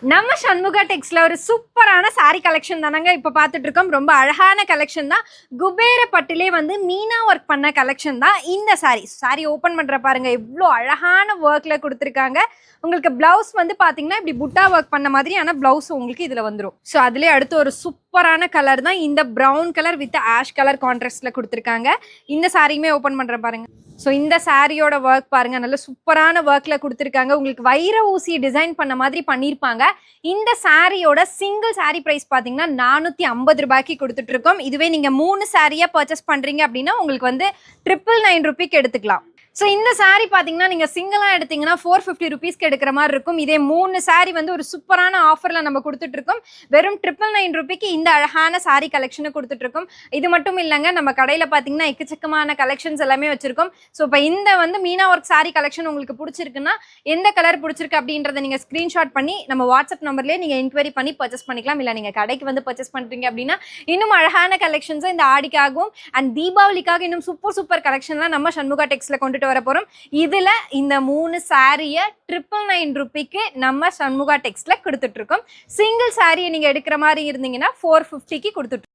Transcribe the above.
நம்ம சண்முகா டெக்ஸ்ல ஒரு சூப்பரான சாரி கலெக்ஷன் தானங்க இப்போ பார்த்துட்டு இருக்கோம். ரொம்ப அழகான கலெக்ஷன் தான். குபேர பட்டிலே வந்து மீனா ஒர்க் பண்ண கலெக்ஷன் தான் இந்த சாரி ஓப்பன் பண்ற பாருங்க, எவ்வளோ அழகான ஒர்க்ல கொடுத்துருக்காங்க. உங்களுக்கு பிளவுஸ் வந்து பாத்தீங்கன்னா இப்படி புட்டா ஒர்க் பண்ண மாதிரி, ஆனா பிளவுஸ் உங்களுக்கு இதுல வந்துடும். ஸோ அதுலேயே அடுத்து ஒரு சூப்பரான கலர் தான் இந்த brown colour with ash colour கான்ட்ராஸ்ட்ல கொடுத்துருக்காங்க. இந்த சாரியுமே ஓப்பன் பண்ற பாருங்க. ஸோ இந்த சாரியோட ஒர்க் பாருங்க, நல்ல சூப்பரான ஒர்க்ல கொடுத்துருக்காங்க. உங்களுக்கு வைர ஊசி டிசைன் பண்ண மாதிரி பண்ணியிருப்பாங்க. இந்த சாரியோட சிங்கிள் சாரி பிரைஸ் பார்த்தீங்கன்னா 450 ரூபாய்க்கு கொடுத்துட்டு இருக்கோம். இதுவே நீங்க 3 சாரியா பர்ச்சேஸ் பண்றீங்க அப்படின்னா உங்களுக்கு வந்து 999 ரூபாய்க்கு எடுத்துக்கலாம். ஸோ இந்த சாரி பார்த்தீங்கன்னா நீங்கள் சிங்கிளாக எடுத்தீங்கன்னா 450 ருபீஸ்க்கு எடுக்கிற மாதிரி இருக்கும். இதே 3 சாரி வந்து ஒரு சூப்பரான ஆஃபரில் நம்ம கொடுத்துட்ருக்கோம். வெறும் 999 ரூபாய்க்கு இந்த அழகான சாரி கலெக்ஷனை கொடுத்துட்ருக்கோம். இது மட்டும் இல்லைங்க, நம்ம கடையில் பார்த்தீங்கன்னா எக்கச்சக்கமான கலெக்ஷன்ஸ் எல்லாமே வச்சுருக்கோம். ஸோ இப்போ இந்த வந்து மீனா ஒர்க் சாரி கலெக்ஷன் உங்களுக்கு பிடிச்சிருக்குன்னா எந்த கலர் பிடிச்சிருக்கு அப்படின்றத நீங்கள் ஸ்க்ரீன்ஷாட் பண்ணி நம்ம வாட்ஸ்அப் நம்பர்லேயே நீங்கள் என்கொயரி பண்ணி பர்ச்சேஸ் பண்ணிக்கலாம். இல்லை நீங்கள் கடைக்கு வந்து பர்ச்சேஸ் பண்ணுறீங்க அப்படின்னா இன்னும் அழகான கலெக்ஷன்ஸை இந்த ஆடிக்காகவும் அண்ட் தீபாவளிக்காக இன்னும் சூப்பர் கலெக்ஷன்லாம் நம்ம சண்முகா டெக்ஸ்ல கொண்டு வர போறோம். இதுல இந்த 3 சாரியை 999 ரூபாய்க்கு நம்ம சண்முகா டெக்ஸ்ட்ல கொடுத்துட்டு இருக்கோம். சிங்கிள் சாரியை நீங்க எடுக்கிற மாதிரி இருந்தீங்கன்னா 450க்கு கொடுத்துட்டு